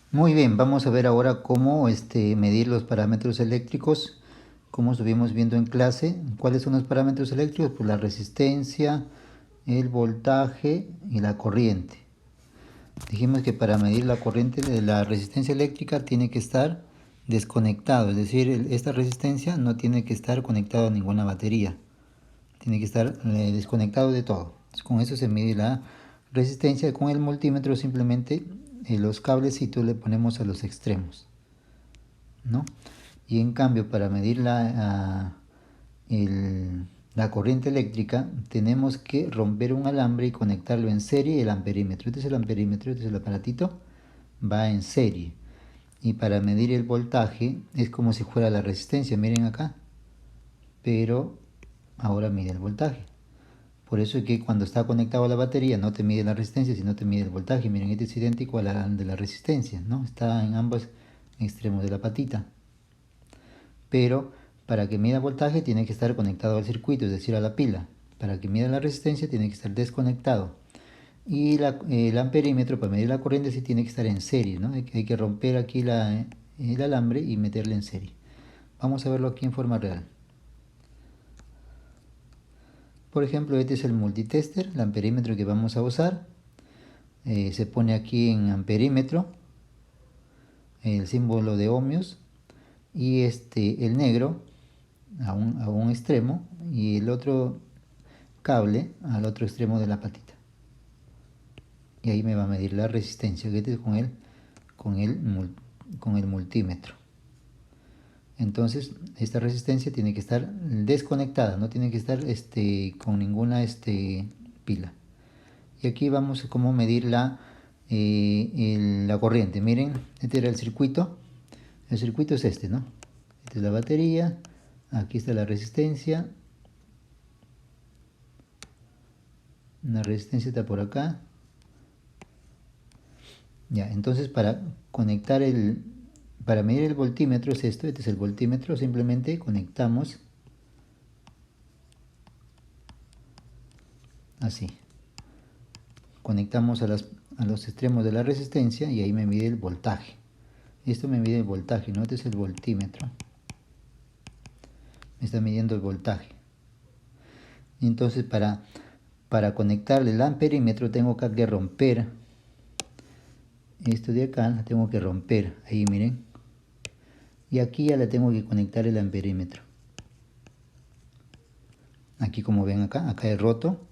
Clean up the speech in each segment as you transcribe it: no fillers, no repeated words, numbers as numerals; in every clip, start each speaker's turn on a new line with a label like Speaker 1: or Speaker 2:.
Speaker 1: Muy bien, vamos a ver ahora cómo medir los parámetros eléctricos, como estuvimos viendo en clase. ¿Cuáles son los parámetros eléctricos? Pues la resistencia, el voltaje y la corriente. Dijimos que para medir la corriente de la resistencia eléctrica tiene que estar desconectado, es decir, esta resistencia no tiene que estar conectado a ninguna batería, tiene que estar desconectado de todo. Con eso se mide la resistencia. Con el multímetro simplemente los cablecitos le ponemos a los extremos, ¿no? Y en cambio, para medir la corriente eléctrica, tenemos que romper un alambre y conectarlo en serie el amperímetro. Este es el amperímetro, este es el aparatito, va en serie. Y para medir el voltaje es como si fuera la resistencia, miren acá, pero ahora mide el voltaje. Por eso es que cuando está conectado a la batería no te mide la resistencia, sino te mide el voltaje. Miren, este es idéntico a la de la resistencia, ¿no? Está en ambos extremos de la patita. Pero para que mida voltaje tiene que estar conectado al circuito, es decir, a la pila. Para que mida la resistencia tiene que estar desconectado. Y el amperímetro para medir la corriente sí tiene que estar en serie, ¿no? Hay que romper aquí el alambre y meterle en serie. Vamos a verlo aquí en forma real. Por ejemplo, este es el multitester, el amperímetro que vamos a usar. Se pone aquí en amperímetro el símbolo de ohmios y el negro a un extremo y el otro cable al otro extremo de la patita. Y ahí me va a medir la resistencia, que es con el multímetro. Entonces, esta resistencia tiene que estar desconectada, no tiene que estar con ninguna pila. Y aquí vamos a cómo medir la corriente. Miren, este era el circuito. El circuito es este, ¿no? Esta es la batería. Aquí está la resistencia. La resistencia está por acá. Ya, entonces para medir el voltímetro es esto. Este es el voltímetro. Simplemente conectamos así. Conectamos a los extremos de la resistencia y ahí me mide el voltaje. Esto me mide el voltaje, ¿no? Este es el voltímetro. Me está midiendo el voltaje. Entonces para conectarle el amperímetro tengo que romper esto de acá, la tengo que romper. Ahí miren. Y aquí ya le tengo que conectar el amperímetro. Aquí como ven acá he roto.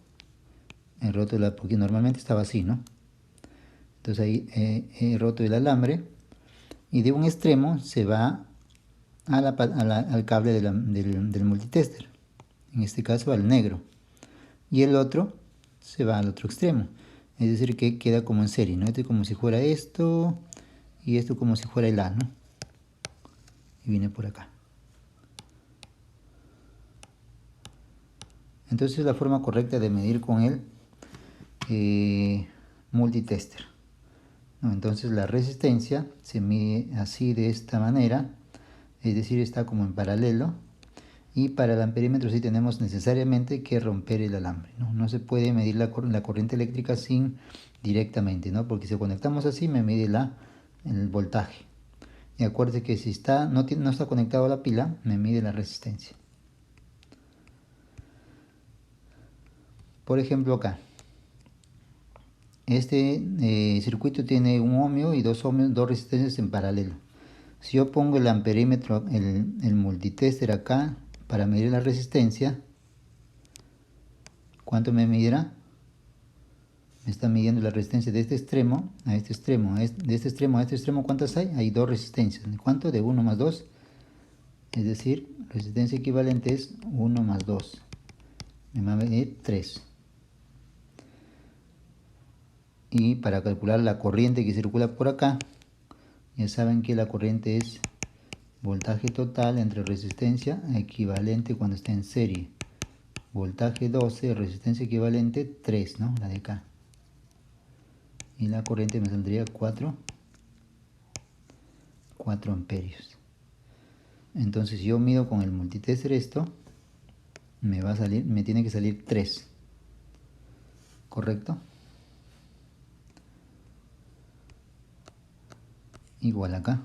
Speaker 1: He roto porque normalmente estaba así, ¿no? Entonces ahí he roto el alambre. Y de un extremo se va al cable del multitester. En este caso al negro. Y el otro se va al otro extremo. Es decir, que queda como en serie, ¿no? Este como si fuera esto y esto como si fuera el A, ¿no? Y viene por acá. Entonces es la forma correcta de medir con el multitester, ¿no? Entonces la resistencia se mide así de esta manera, es decir, está como en paralelo. Y para el amperímetro sí tenemos necesariamente que romper el alambre, ¿no? No se puede medir la corriente eléctrica directamente, ¿no? Porque si conectamos así me mide el voltaje. Y acuérdense que si no está conectado a la pila, me mide la resistencia. Por ejemplo acá, este circuito tiene un ohmio y dos ohmios, dos resistencias en paralelo. Si yo pongo el amperímetro, el multitester acá, para medir la resistencia, ¿cuánto me medirá? Me está midiendo la resistencia de este extremo a este extremo. De este extremo a este extremo, ¿cuántas hay? Hay dos resistencias. ¿Cuánto? De 1 más 2. Es decir, resistencia equivalente es 1 más 2. Me va a medir 3. Y para calcular la corriente que circula por acá, ya saben que la corriente es voltaje total entre resistencia equivalente cuando está en serie. Voltaje 12, resistencia equivalente 3, ¿no? La de acá. Y la corriente me saldría 4 amperios. Entonces si yo mido con el multitester esto, me tiene que salir 3. ¿Correcto? igual acá.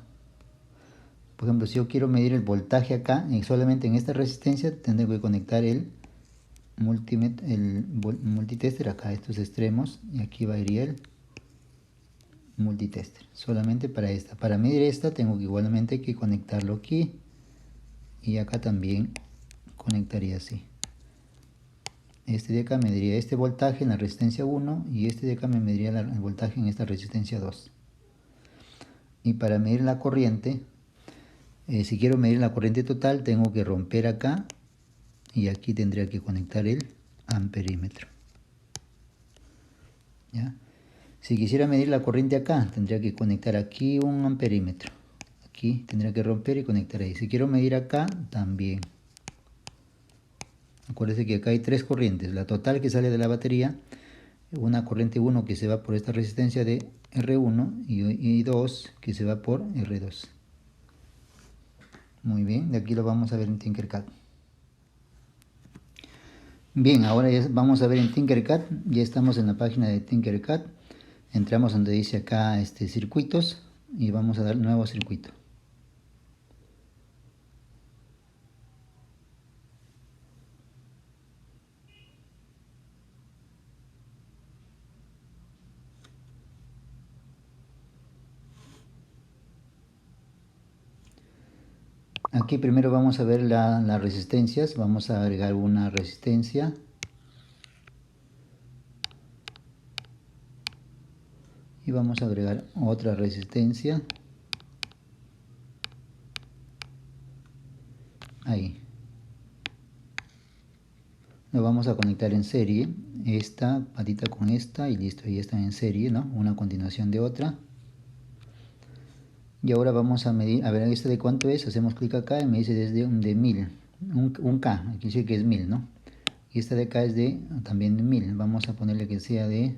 Speaker 1: Por ejemplo, si yo quiero medir el voltaje acá, solamente en esta resistencia tendré que conectar el multitester acá a estos extremos, y aquí va a ir el multitester solamente para esta. Para medir esta tengo que igualmente que conectarlo aquí, y acá también conectaría así. Este de acá mediría este voltaje en la resistencia 1, y este de acá me mediría el voltaje en esta resistencia 2. Y para medir la corriente, si quiero medir la corriente total, tengo que romper acá, y aquí tendría que conectar el amperímetro. ¿Ya? Si quisiera medir la corriente acá, tendría que conectar aquí un amperímetro. Aquí tendría que romper y conectar ahí. Si quiero medir acá, también. Acuérdense que acá hay tres corrientes. La total que sale de la batería, una corriente 1 que se va por esta resistencia de R1 y 2 que se va por R2. Muy bien, de aquí lo vamos a ver en Tinkercad. Bien, ahora ya vamos a ver en Tinkercad. Ya estamos en la página de Tinkercad. Entramos donde dice acá circuitos, y vamos a dar nuevo circuito. Aquí primero vamos a ver las resistencias. Vamos a agregar una resistencia. Y vamos a agregar otra resistencia. Ahí. Lo vamos a conectar en serie. Esta patita con esta y listo. Ahí están en serie, ¿no? Una a continuación de otra. Y ahora vamos a medir, a ver, ¿este de cuánto es? Hacemos clic acá y me dice desde de 1000. Un K, aquí dice que es 1000, ¿no? Y esta de acá es también de 1000. Vamos a ponerle que sea de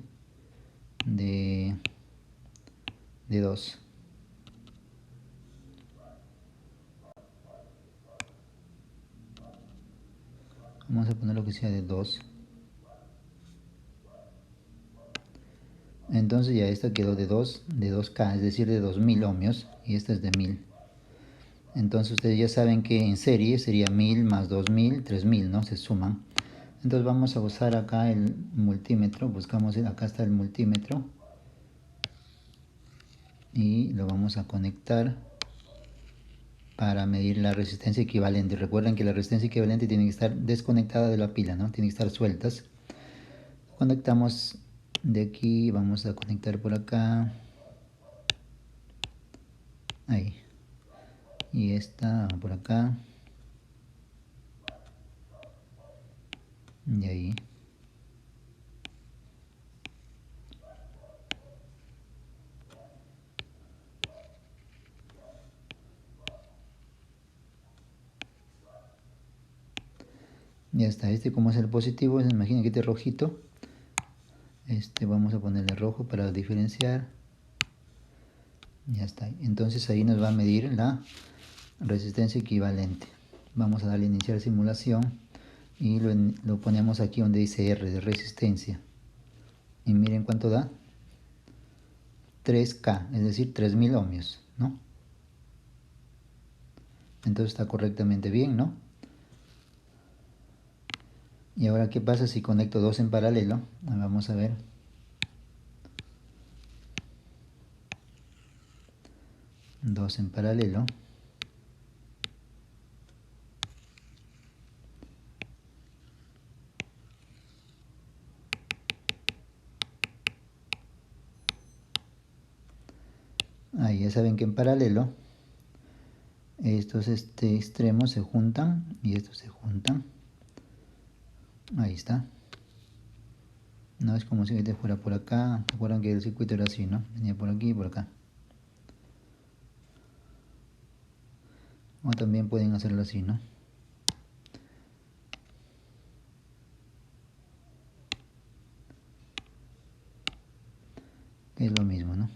Speaker 1: 2. Vamos a poner lo que sea de 2. Entonces ya esta quedó de 2K, es decir, de 2000 ohmios, y esta es de 1000. Entonces ustedes ya saben que en serie sería 1000 más 2000, 3000, ¿no? Se suman. Entonces vamos a usar acá el multímetro. Buscamos, acá está el multímetro. Y lo vamos a conectar para medir la resistencia equivalente. Recuerden que la resistencia equivalente tiene que estar desconectada de la pila, ¿no? Tiene que estar sueltas. Conectamos de aquí, vamos a conectar por acá. Ahí. Y esta por acá. Y ahí. Ya está. Como es el positivo, imaginen que este rojito. Vamos a ponerle rojo para diferenciar. Ya está. Entonces ahí nos va a medir la resistencia equivalente. Vamos a darle a iniciar simulación. Y lo ponemos aquí donde dice R de resistencia. Y miren cuánto da. 3K, es decir, 3000 ohmios, ¿no? Entonces está correctamente bien, ¿no? Y ahora, ¿qué pasa si conecto dos en paralelo? Vamos a ver. Dos en paralelo. Ahí ya saben que en paralelo estos extremos se juntan y estos se juntan. Ahí está. No es como si este fuera por acá. ¿Se acuerdan que el circuito era así, no? Venía por aquí y por acá. O también pueden hacerlo así, ¿no? Es lo mismo, ¿no?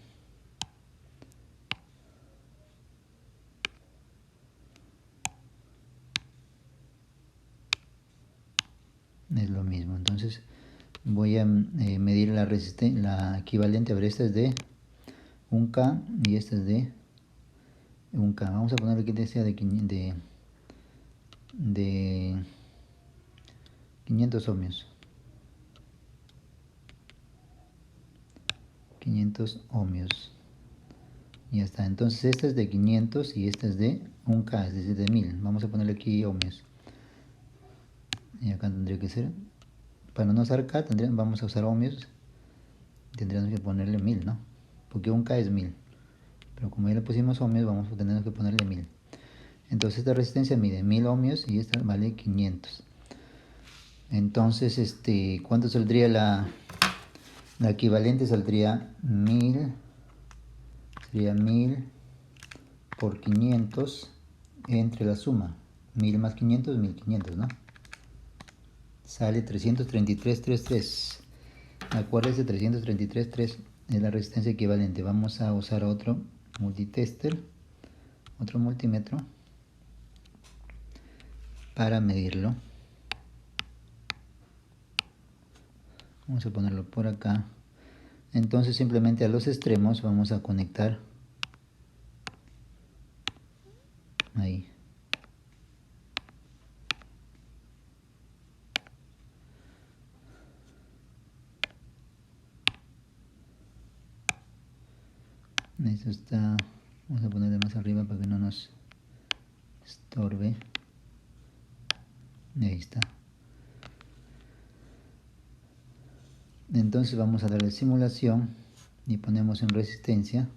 Speaker 1: Es lo mismo. Entonces voy a medir la equivalente. A ver, esta es de 1K y esta es de un K. Vamos a ponerle que sea de 500 ohmios. 500 ohmios. Ya está. Entonces esta es de 500 y esta es de 1K, es decir, de 1000. Vamos a ponerle aquí ohmios. Y acá tendría que ser, para no usar K, vamos a usar ohmios. Tendríamos que ponerle 1000, ¿no? Porque 1K es 1000. Pero como ya le pusimos ohmios, vamos a tener que ponerle 1000. Entonces esta resistencia mide 1000 ohmios y esta vale 500. Entonces, ¿cuánto saldría la equivalente? Saldría 1000, sería 1000 por 500 entre la suma. 1000 más 500, 1500, ¿no? Sale 333.33. Acuérdense, 333.3 es la resistencia equivalente. Vamos a usar otro multitester, otro multímetro para medirlo. Vamos a ponerlo por acá. Entonces simplemente a los extremos vamos a conectar ahí. Eso está, vamos a ponerle más arriba para que no nos estorbe. Ahí está. Entonces vamos a darle simulación y ponemos en resistencia.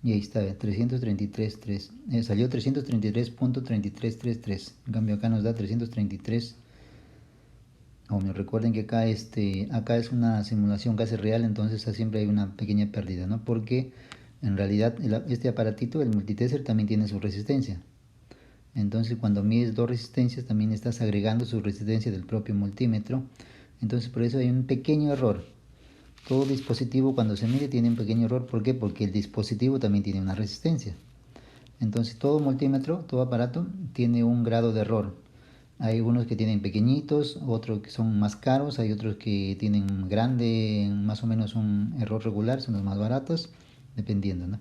Speaker 1: Y ahí está, 333.3. Salió 333.3333. En cambio acá nos da 333 ohmios. Recuerden que acá, acá es una simulación casi real, entonces siempre hay una pequeña pérdida, ¿no? Porque en realidad este aparatito, el multitester, también tiene su resistencia. Entonces cuando mides dos resistencias también estás agregando su resistencia del propio multímetro. Entonces por eso hay un pequeño error. Todo dispositivo cuando se mide tiene un pequeño error. ¿Por qué? Porque el dispositivo también tiene una resistencia. Entonces todo multímetro, todo aparato tiene un grado de error. Hay unos que tienen pequeñitos, otros que son más caros, hay otros que tienen grande, más o menos un error regular, son los más baratos, dependiendo, ¿no?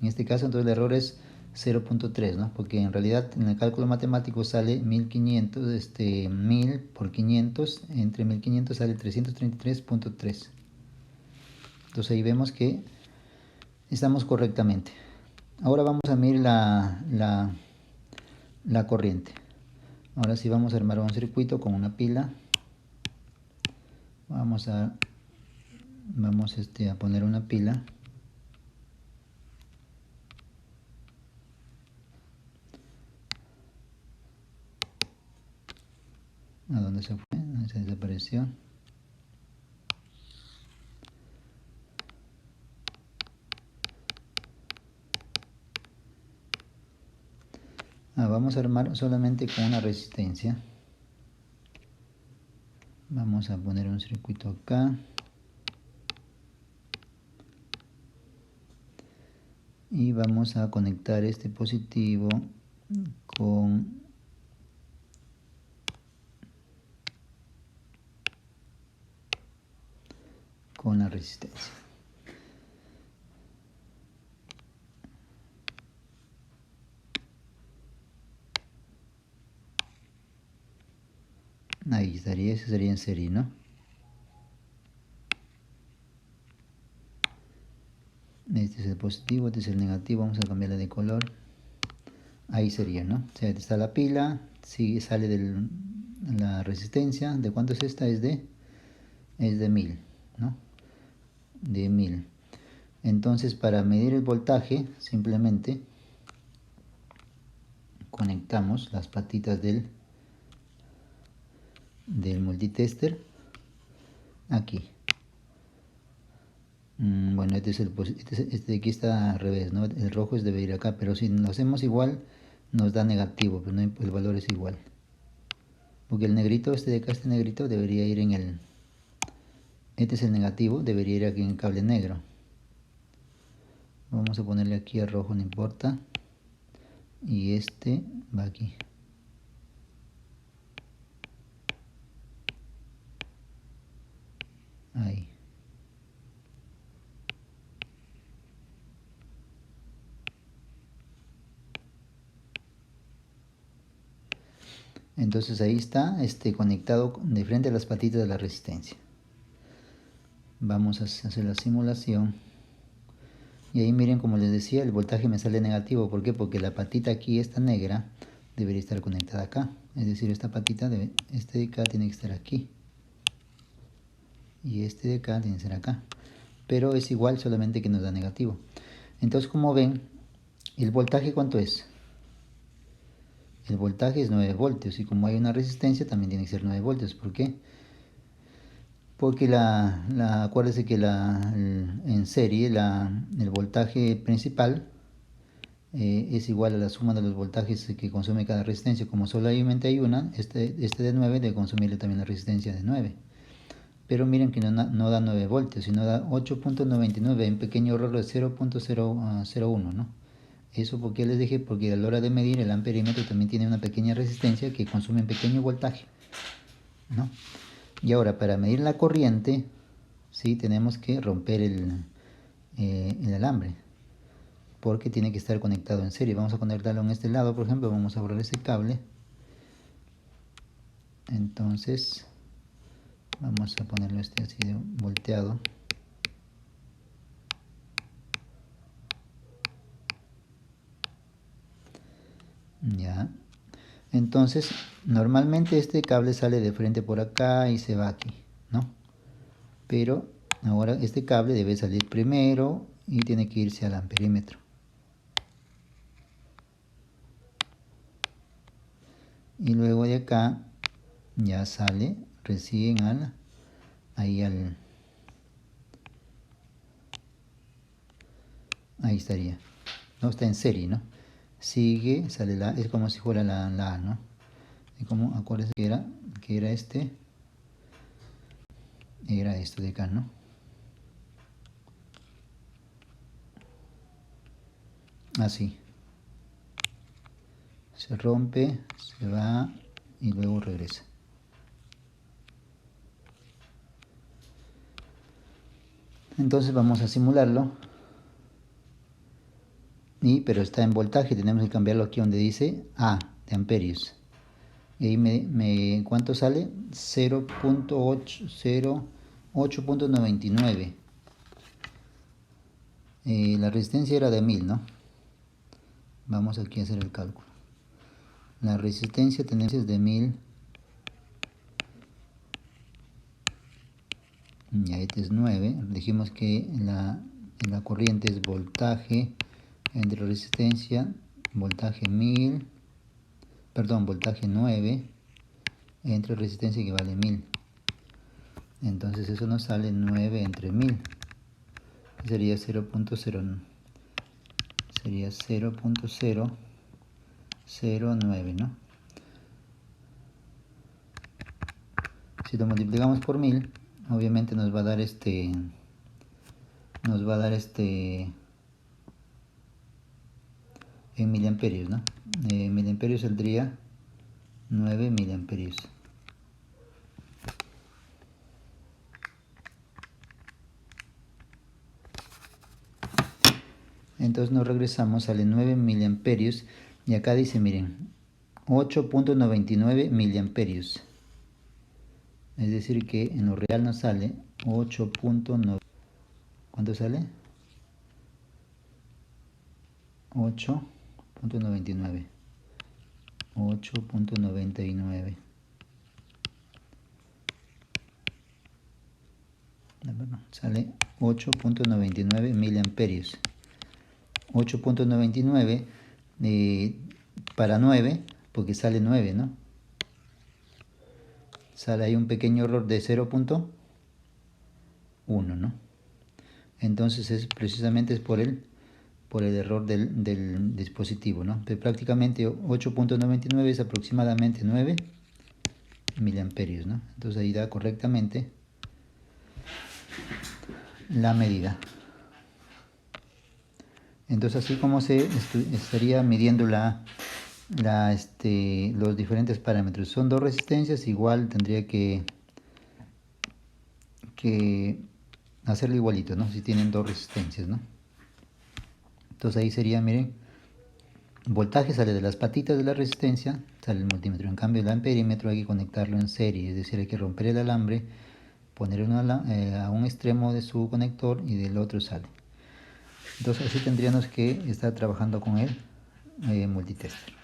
Speaker 1: En este caso entonces el error es 0.3, ¿no? Porque en realidad en el cálculo matemático sale 1500, 1000 por 500, entre 1500 sale 333.3. Entonces ahí vemos que estamos correctamente. Ahora vamos a medir la corriente. Ahora sí vamos a armar un circuito con una pila. Vamos a poner una pila. ¿A dónde se fue? Se desapareció. Vamos a armar solamente con una resistencia. Vamos a poner un circuito acá. Y vamos a conectar este positivo con la resistencia. Ahí estaría, ese sería en serie, ¿no? Este es el positivo, este es el negativo, vamos a cambiarle de color. Ahí sería, ¿no? O sea, está la pila, sí, sale de la resistencia. ¿De cuánto es esta? Es de 1000, ¿no? De 1000. Entonces, para medir el voltaje, simplemente conectamos las patitas del multitester aquí. Bueno, este de aquí está al revés, ¿no? El rojo debe ir acá, pero si lo hacemos igual, nos da negativo, pero no, el valor es igual. Porque el negrito, de acá, este negrito, debería ir en el... Este es el negativo, debería ir aquí en el cable negro. Vamos a ponerle aquí a rojo, no importa. Y este va aquí. Ahí. Entonces ahí está conectado de frente a las patitas de la resistencia. Vamos a hacer la simulación. Y ahí miren, como les decía, el voltaje me sale negativo. ¿Por qué? Porque la patita aquí, esta negra, debería estar conectada acá. Es decir, esta patita, este de acá tiene que estar aquí. Y este de acá tiene que ser acá. Pero es igual, solamente que nos da negativo. Entonces, como ven, ¿el voltaje cuánto es? El voltaje es 9 voltios. Y como hay una resistencia, también tiene que ser 9 voltios. ¿Por qué? Porque acuérdense que en serie el voltaje principal es igual a la suma de los voltajes que consume cada resistencia. Como solamente hay una, este de 9 debe consumirle también la resistencia de 9. Pero miren que no da 9 voltios, sino da 8.99, un pequeño error de 0.001, ¿no? Eso porque les dije, porque a la hora de medir el amperímetro también tiene una pequeña resistencia que consume un pequeño voltaje, ¿no? Y ahora, para medir la corriente, sí, tenemos que romper el alambre, porque tiene que estar conectado en serie. Vamos a conectarlo en este lado, por ejemplo, vamos a borrar ese cable. Entonces, vamos a ponerlo así de volteado. Ya. Entonces, normalmente este cable sale de frente por acá y se va aquí, ¿no? Pero ahora este cable debe salir primero y tiene que irse al amperímetro. Y luego de acá ya sale recién ahí estaría. No está en serie, ¿no? Sigue, sale es como si fuera la A, ¿no? Y como acuérdense que era esto de acá, ¿no? Así. Se rompe, se va y luego regresa. Entonces vamos a simularlo. Pero está en voltaje, tenemos que cambiarlo aquí donde dice A, de amperios. Y ahí ¿cuánto sale? 0.899. La resistencia era de 1000, ¿no? Vamos aquí a hacer el cálculo. La resistencia tenemos es de 1000. Y ahí es 9. Dijimos que la corriente es voltaje entre resistencia, voltaje 1000, perdón, voltaje 9 entre resistencia que vale 1000. Entonces eso nos sale 9 entre 1000. Sería 0.0, sería 0.009, ¿no? Si lo multiplicamos por 1000, obviamente nos va a dar en miliamperios, ¿no? Miliamperios saldría 9 miliamperios. Entonces nos regresamos, sale 9 miliamperios y acá dice, miren, 8.99 miliamperios. Es decir que en lo real nos sale 8.9. ¿Cuánto sale? 8.99. 8.99. Sale 8.99 miliamperios. 8.99 para 9, porque sale 9, ¿no? Sale ahí un pequeño error de 0.1, ¿no? Entonces precisamente es por el error del dispositivo, ¿no? Pero prácticamente 8.99 es aproximadamente 9 miliamperios, ¿no? Entonces ahí da correctamente la medida. Entonces así como se estaría midiendo los diferentes parámetros. Son dos resistencias, igual tendría que hacerlo igualito, ¿no? Si tienen dos resistencias, ¿no? Entonces ahí sería, miren, voltaje sale de las patitas de la resistencia, sale el multímetro. En cambio el amperímetro hay que conectarlo en serie, es decir, hay que romper el alambre, poner a un extremo de su conector y del otro sale. Entonces así tendríamos que estar trabajando con el multitester.